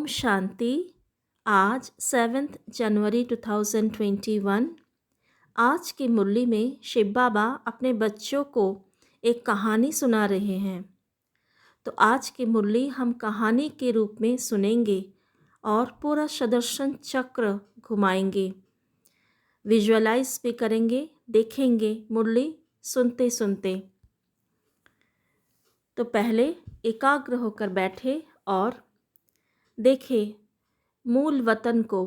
ओम शांति। आज 7 जनवरी 2021। आज की मुरली में शिव बाबा अपने बच्चों को एक कहानी सुना रहे हैं। तो आज की मुरली हम कहानी के रूप में सुनेंगे और पूरा सुदर्शन चक्र घुमाएंगे, विजुअलाइज भी करेंगे, देखेंगे मुरली सुनते सुनते। तो पहले एकाग्र होकर बैठे और देखे मूल वतन को,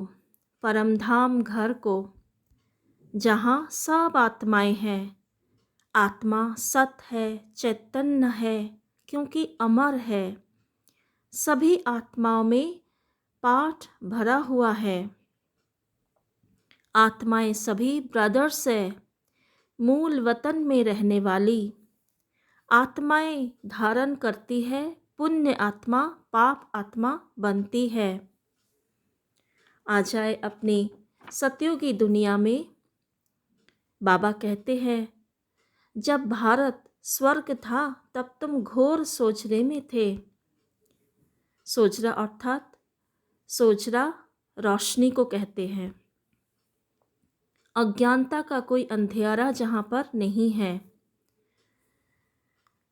परमधाम घर को, जहाँ सब आत्माएं हैं। आत्मा सत है, चैतन्य है, क्योंकि अमर है। सभी आत्माओं में पाठ भरा हुआ है। आत्माएं सभी ब्रदर्स है, मूल वतन में रहने वाली। आत्माएं धारण करती है पुण्य आत्मा, पाप आत्मा बनती है। आ जाए अपनी सतयुगी दुनिया में। बाबा कहते हैं, जब भारत स्वर्ग था तब तुम घोर सोचने में थे। सोचरा अर्थात सोचरा रोशनी को कहते हैं। अज्ञानता का कोई अंधियारा जहाँ पर नहीं है।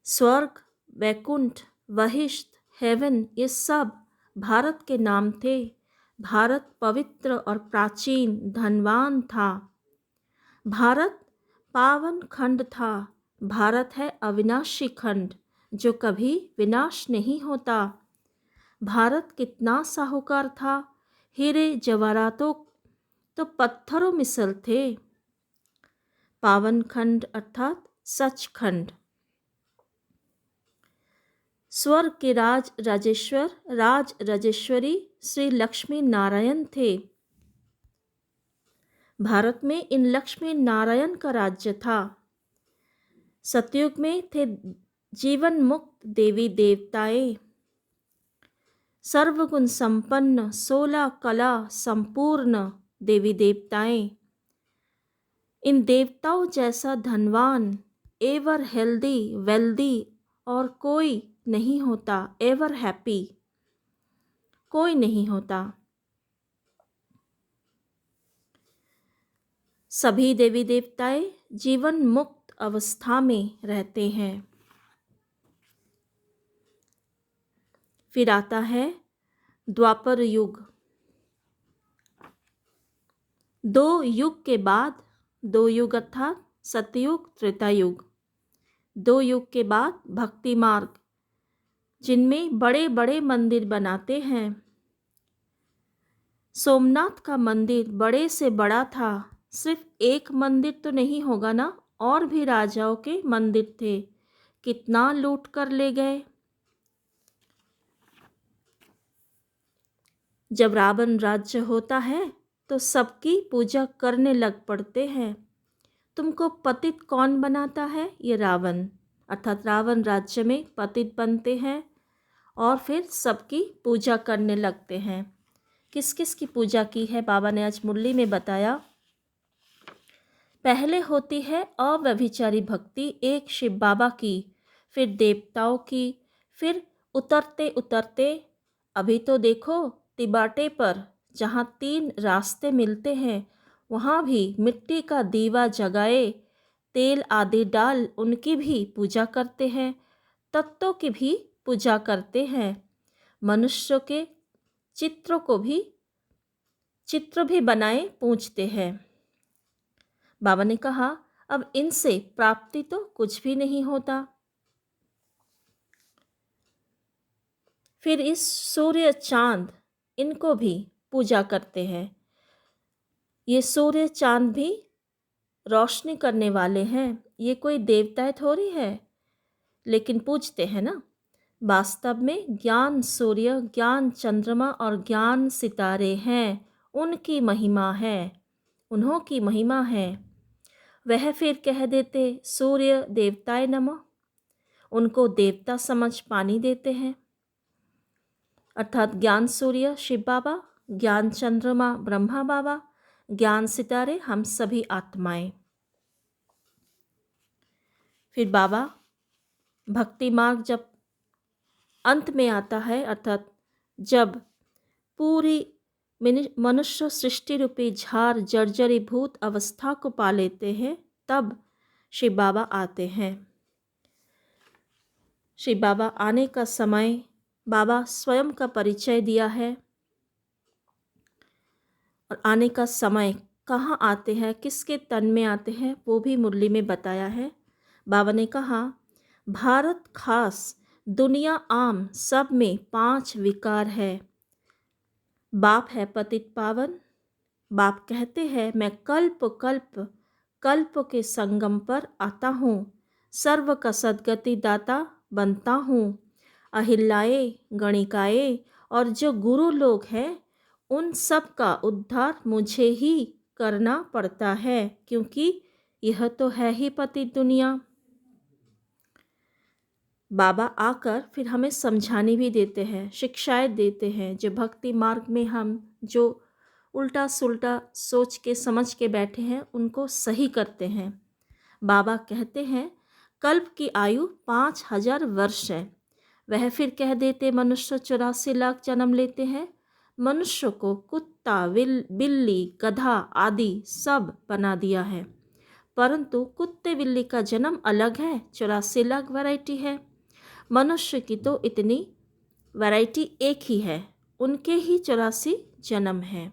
स्वर्ग, वैकुंठ, वहिष्ठ, हेवन, ये सब भारत के नाम थे। भारत पवित्र और प्राचीन धनवान था। भारत पावन खंड था। भारत है अविनाशी खंड, जो कभी विनाश नहीं होता। भारत कितना साहूकार था। हीरे जवाहरातों तो पत्थरों मिसल थे। पावन खंड अर्थात सचखंड। स्वर्ग के राज राजेश्वर, राज राजेश्वरी श्री लक्ष्मी नारायण थे। भारत में इन लक्ष्मी नारायण का राज्य था। सतयुग में थे जीवन मुक्त देवी देवताएं, सर्वगुण संपन्न 16 कला संपूर्ण देवी देवताएं। इन देवताओं जैसा धनवान, एवर हेल्दी, वेल्दी और कोई नहीं होता। एवर हैप्पी कोई नहीं होता। सभी देवी देवताएं जीवन मुक्त अवस्था में रहते हैं। फिर आता है द्वापर युग। दो युग के बाद, दो युग अर्थात सतयुग, त्रेता युग। दो युग के बाद भक्ति मार्ग, जिनमें बड़े बड़े मंदिर बनाते हैं। सोमनाथ का मंदिर बड़े से बड़ा था। सिर्फ एक मंदिर तो नहीं होगा ना, और भी राजाओं के मंदिर थे। कितना लूट कर ले गए। जब रावण राज्य होता है तो सबकी पूजा करने लग पड़ते हैं। तुमको पतित कौन बनाता है? ये रावण, अर्थात रावण राज्य में पतित बनते हैं और फिर सबकी पूजा करने लगते हैं। किस किस की पूजा की है बाबा ने आज मुरली में बताया। पहले होती है अव्यभिचारी भक्ति, एक शिव बाबा की, फिर देवताओं की, फिर उतरते उतरते अभी तो देखो तिबाटे पर जहाँ 3 रास्ते मिलते हैं, वहाँ भी मिट्टी का दीवा जगाए, तेल आदि डाल उनकी भी पूजा करते हैं। तत्वों की भी पूजा करते हैं। मनुष्यों के चित्र भी बनाए पूजते हैं। बाबा ने कहा, अब इनसे प्राप्ति तो कुछ भी नहीं होता। फिर इस सूर्य चांद, इनको भी पूजा करते हैं। ये सूर्य चांद भी रोशनी करने वाले हैं। ये कोई देवता थोड़ी है, लेकिन पूजते हैं ना। वास्तव में ज्ञान सूर्य, ज्ञान चंद्रमा और ज्ञान सितारे हैं। उनकी महिमा है, उन्हों की महिमा है। वह फिर कह देते सूर्य देवताय नमः। उनको देवता समझ पानी देते हैं। अर्थात ज्ञान सूर्य शिव बाबा, ज्ञान चंद्रमा ब्रह्मा बाबा, ज्ञान सितारे हम सभी आत्माएं। फिर बाबा भक्ति मार्ग जब अंत में आता है, अर्थात जब पूरी मनुष्य सृष्टि रूपी झार जर्जरीभूत अवस्था को पा लेते हैं, तब शिव बाबा आते हैं। शिव बाबा आने का समय बाबा स्वयं का परिचय दिया है, और आने का समय कहाँ आते हैं, किसके तन में आते हैं, वो भी मुरली में बताया है। बाबा ने कहा, भारत खास दुनिया आम सब में 5 विकार है। बाप है पतित पावन। बाप कहते हैं, मैं कल्प कल्प कल्प के संगम पर आता हूँ, सर्व का सद्गति दाता बनता हूँ। अहिल्याए गणिकाए और जो गुरु लोग हैं, उन सब का उद्धार मुझे ही करना पड़ता है, क्योंकि यह तो है ही पतित दुनिया। बाबा आकर फिर हमें समझाने भी देते हैं, शिक्षाएं देते हैं। जो भक्ति मार्ग में हम जो उल्टा सुल्टा सोच के समझ के बैठे हैं, उनको सही करते हैं। बाबा कहते हैं, कल्प की आयु 5000 वर्ष है। वह फिर कह देते, मनुष्य 84 लाख जन्म लेते हैं। मनुष्य को कुत्ता बिल्ली गधा आदि सब बना दिया है, परंतु कुत्ते बिल्ली का जन्म अलग है, 84 लाख वैरायटी है। मनुष्य की तो इतनी वैरायटी एक ही है, उनके ही 84 जन्म हैं।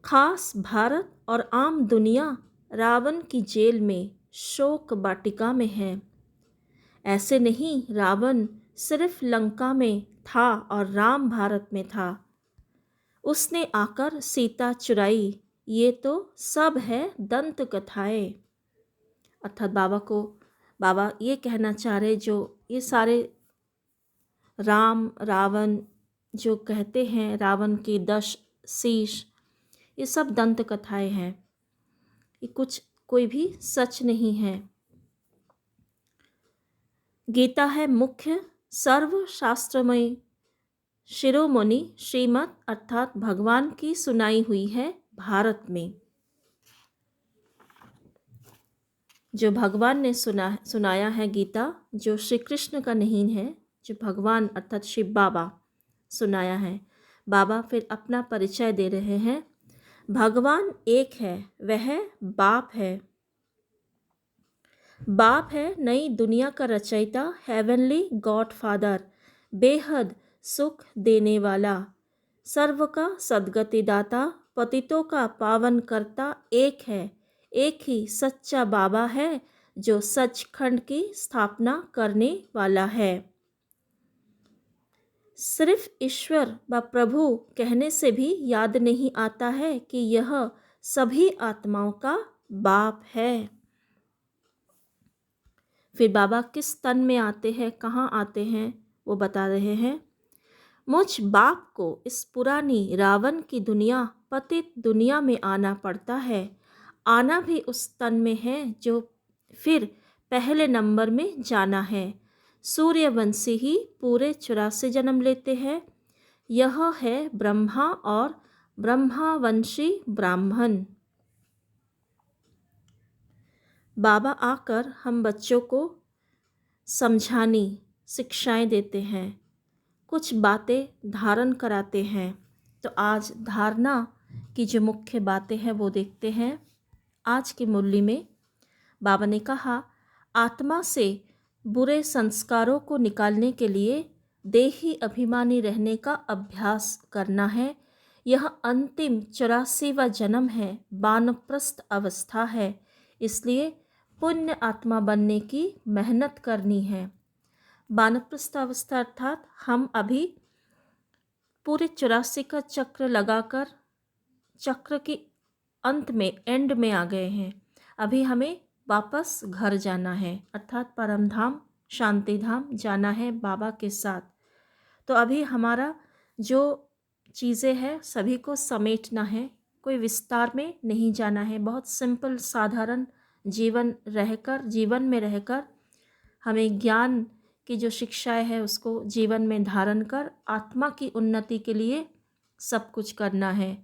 खास भारत और आम दुनिया रावण की जेल में शोक वाटिका में है। ऐसे नहीं, रावण सिर्फ लंका में था और राम भारत में था। उसने आकर सीता चुराई, ये तो सब है दंत कथाएं। अर्थात बाबा ये कहना चाह रहे, जो ये सारे राम रावण जो कहते हैं, रावण के 10 शीश, ये सब दंत कथाएं हैं, ये कोई भी सच नहीं है। गीता है मुख्य सर्वशास्त्रमय शिरोमणि श्रीमत, अर्थात भगवान की सुनाई हुई है भारत में। जो भगवान ने सुनाया है गीता, जो श्री कृष्ण का नहीं है, जो भगवान अर्थात शिव बाबा सुनाया है। बाबा फिर अपना परिचय दे रहे हैं। भगवान एक है, वह बाप है। बाप है नई दुनिया का रचयिता, हेवनली गॉड फादर, बेहद सुख देने वाला, सर्व का सद्गति दाता, पतितों का पावन करता एक है। एक ही सच्चा बाबा है, जो सचखंड की स्थापना करने वाला है। सिर्फ ईश्वर व प्रभु कहने से भी याद नहीं आता है कि यह सभी आत्माओं का बाप है। फिर बाबा किस तन में आते हैं, कहाँ आते हैं, वो बता रहे हैं। मुझ बाप को इस पुरानी रावण की दुनिया, पतित दुनिया में आना पड़ता है। आना भी उस तन में है जो फिर पहले नंबर में जाना है। सूर्यवंशी ही पूरे 84 जन्म लेते हैं। यह है ब्रह्मा और ब्रह्मावंशी ब्राह्मण। बाबा आकर हम बच्चों को समझाने शिक्षाएं देते हैं, कुछ बातें धारण कराते हैं। तो आज धारणा की जो मुख्य बातें हैं वो देखते हैं। आज की मुरली में बाबा ने कहा, आत्मा से बुरे संस्कारों को निकालने के लिए देही अभिमानी रहने का अभ्यास करना है। यह अंतिम 84वां जन्म है, वानप्रस्थ अवस्था है, इसलिए पुण्य आत्मा बनने की मेहनत करनी है। वानप्रस्थ अवस्था अर्थात हम अभी पूरे 84 का चक्र लगाकर चक्र के अंत में, एंड में आ गए हैं। अभी हमें वापस घर जाना है, अर्थात परम धाम शांति धाम जाना है बाबा के साथ। तो अभी हमारा जो चीज़ें हैं सभी को समेटना है, कोई विस्तार में नहीं जाना है। बहुत सिंपल साधारण जीवन में रहकर हमें ज्ञान की जो शिक्षाएं है उसको जीवन में धारण कर आत्मा की उन्नति के लिए सब कुछ करना है।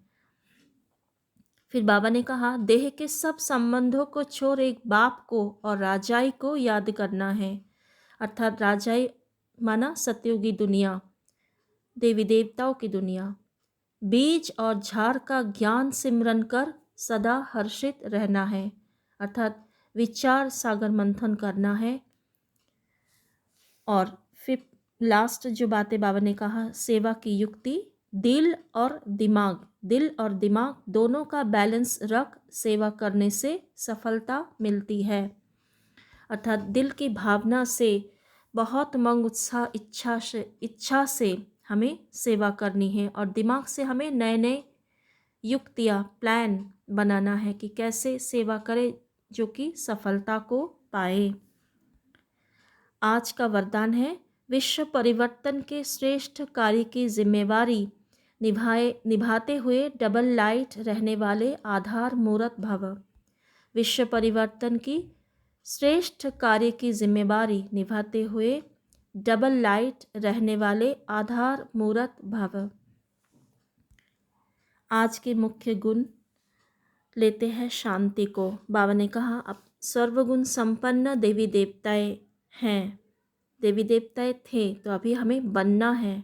फिर बाबा ने कहा, देह के सब संबंधों को छोड़ एक बाप को और राजाई को याद करना है। अर्थात राजाई माना सतयुगी दुनिया, देवी देवताओं की दुनिया। बीज और झाड़ का ज्ञान सिमरन कर सदा हर्षित रहना है, अर्थात विचार सागर मंथन करना है। और फिर लास्ट जो बातें बाबा ने कहा, सेवा की युक्ति, दिल और दिमाग दोनों का बैलेंस रख सेवा करने से सफलता मिलती है। अर्थात दिल की भावना से, बहुत उमंग उत्साह इच्छा से हमें सेवा करनी है, और दिमाग से हमें नए नए युक्तियाँ प्लान बनाना है कि कैसे सेवा करें जो कि सफलता को पाए। आज का वरदान है, विश्व परिवर्तन के श्रेष्ठ कार्य की जिम्मेवारी निभाते हुए डबल लाइट रहने वाले आधार मूर्त भव। विश्व परिवर्तन की श्रेष्ठ कार्य की जिम्मेवारी निभाते हुए डबल लाइट रहने वाले आधार मूर्त भव। आज के मुख्य गुण लेते हैं शांति को। बाबा ने कहा, अब सर्वगुण संपन्न देवी देवताएं हैं, देवी देवताएं थे तो अभी हमें बनना है,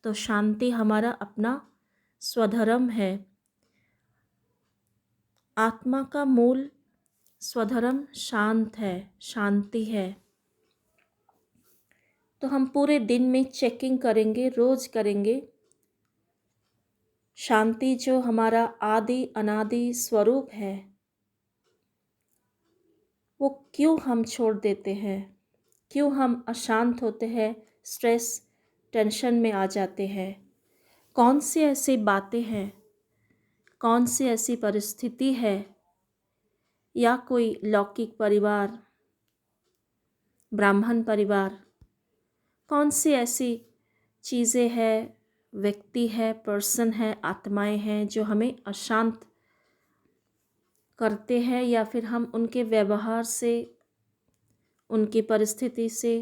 तो शांति हमारा अपना स्वधर्म है। आत्मा का मूल स्वधर्म शांत है, शांति है। तो हम पूरे दिन में चेकिंग करेंगे, रोज करेंगे, शांति जो हमारा आदि अनादि स्वरूप है वो क्यों हम छोड़ देते हैं, क्यों हम अशांत होते हैं, स्ट्रेस टेंशन में आ जाते हैं। कौन सी ऐसी बातें हैं, कौन सी ऐसी परिस्थिति है, या कोई लौकिक परिवार, ब्राह्मण परिवार, कौन सी ऐसी चीज़ें हैं, व्यक्ति है, पर्सन है, आत्माएं हैं जो हमें अशांत करते हैं, या फिर हम उनके व्यवहार से, उनकी परिस्थिति से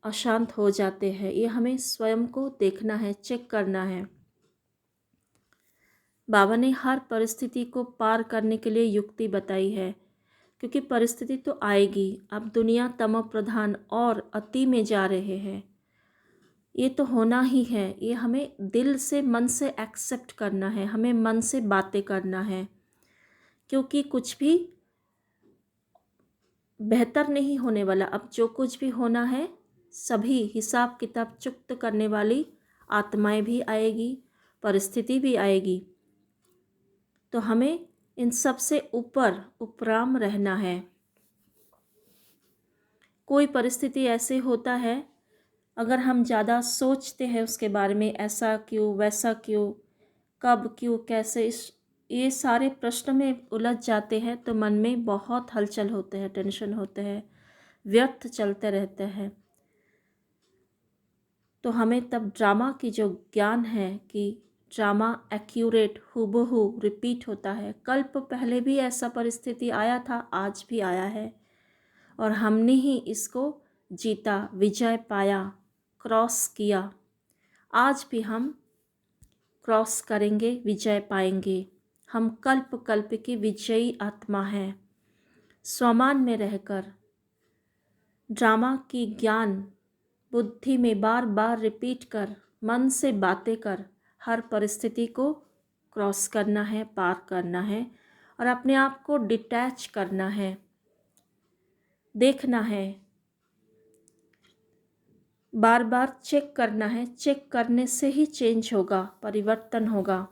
अशांत हो जाते हैं। ये हमें स्वयं को देखना है, चेक करना है। बाबा ने हर परिस्थिति को पार करने के लिए युक्ति बताई है, क्योंकि परिस्थिति तो आएगी। अब दुनिया तमो प्रधान और अति में जा रहे हैं, ये तो होना ही है। ये हमें दिल से, मन से एक्सेप्ट करना है, हमें मन से बातें करना है, क्योंकि कुछ भी बेहतर नहीं होने वाला। अब जो कुछ भी होना है, सभी हिसाब किताब चुकत करने वाली आत्माएं भी आएगी, परिस्थिति भी आएगी। तो हमें इन सब से ऊपर उपराम रहना है। कोई परिस्थिति ऐसे होता है, अगर हम ज़्यादा सोचते हैं उसके बारे में, ऐसा क्यों, वैसा क्यों, कब, क्यों, कैसे, ये सारे प्रश्न में उलझ जाते हैं, तो मन में बहुत हलचल होते हैं, टेंशन होते हैं, व्यर्थ चलते रहते हैं। तो हमें तब ड्रामा की जो ज्ञान है कि ड्रामा एक्यूरेट, हूबहू रिपीट होता है। कल्प पहले भी ऐसा परिस्थिति आया था, आज भी आया है, और हमने ही इसको जीता, विजय पाया, क्रॉस किया। आज भी हम क्रॉस करेंगे, विजय पाएंगे। हम कल्प कल्प की विजयी आत्मा हैं। स्वमान में रहकर ड्रामा की ज्ञान बुद्धि में बार बार रिपीट कर, मन से बातें कर, हर परिस्थिति को क्रॉस करना है, पार करना है, और अपने आप को डिटैच करना है, देखना है, बार बार चेक करना है। चेक करने से ही चेंज होगा, परिवर्तन होगा।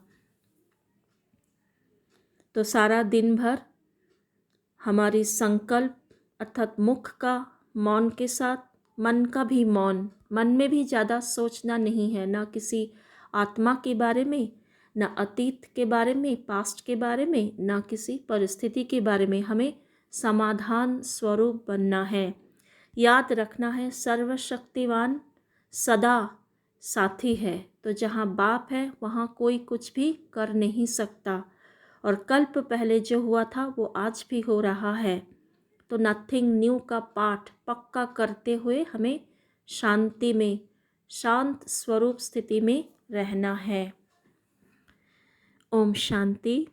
तो सारा दिन भर हमारी संकल्प, अर्थात मुख का मौन के साथ मन का भी मौन, मन में भी ज़्यादा सोचना नहीं है, ना किसी आत्मा के बारे में, ना अतीत के बारे में, पास्ट के बारे में, ना किसी परिस्थिति के बारे में। हमें समाधान स्वरूप बनना है। याद रखना है, सर्वशक्तिवान सदा साथी है। तो जहाँ बाप है वहाँ कोई कुछ भी कर नहीं सकता, और कल्प पहले जो हुआ था वो आज भी हो रहा है। तो नथिंग न्यू का पाठ पक्का करते हुए हमें शांति में, शांत स्वरूप स्थिति में रहना है। ओम शांति।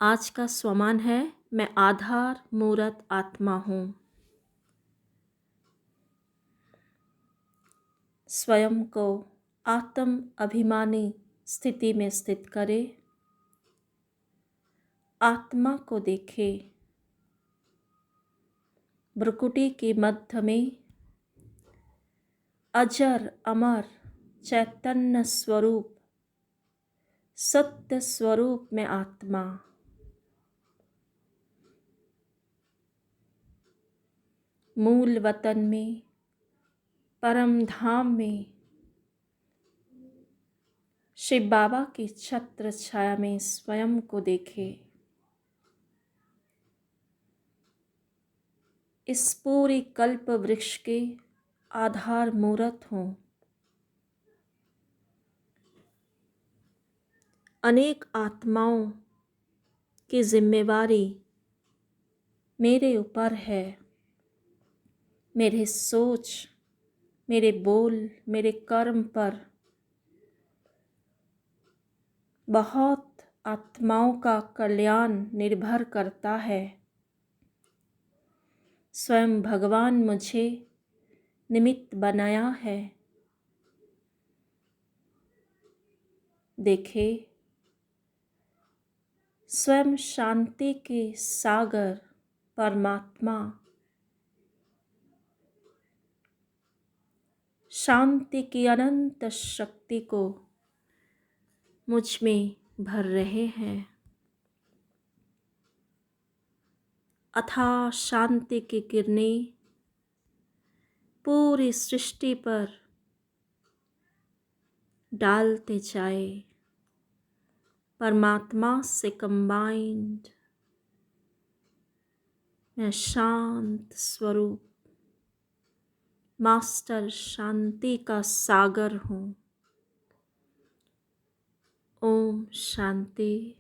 आज का स्वमान है, मैं आधार मूर्त आत्मा हूँ। स्वयं को आत्म अभिमानी स्थिति में स्थित करें। आत्मा को देखें। भ्रुकुटी के मध्य में अजर अमर चैतन्य स्वरूप सत्य स्वरूप में आत्मा, मूल वतन में, परम धाम में, शिव बाबा की छत्र छाया में स्वयं को देखे। इस पूरी कल्प वृक्ष के आधार मूर्त हों। अनेक आत्माओं की जिम्मेवारी मेरे ऊपर है। मेरे सोच, मेरे बोल, मेरे कर्म पर बहुत आत्माओं का कल्याण निर्भर करता है। स्वयं भगवान मुझे निमित्त बनाया है। देखे, स्वयं शांति के सागर परमात्मा शांति की अनंत शक्ति को मुझ में भर रहे हैं। अथाह शांति की किरणें पूरी सृष्टि पर डालते जाए। परमात्मा से कंबाइंड मैं शांत स्वरूप मास्टर शांति का सागर हूँ। ओम शांति।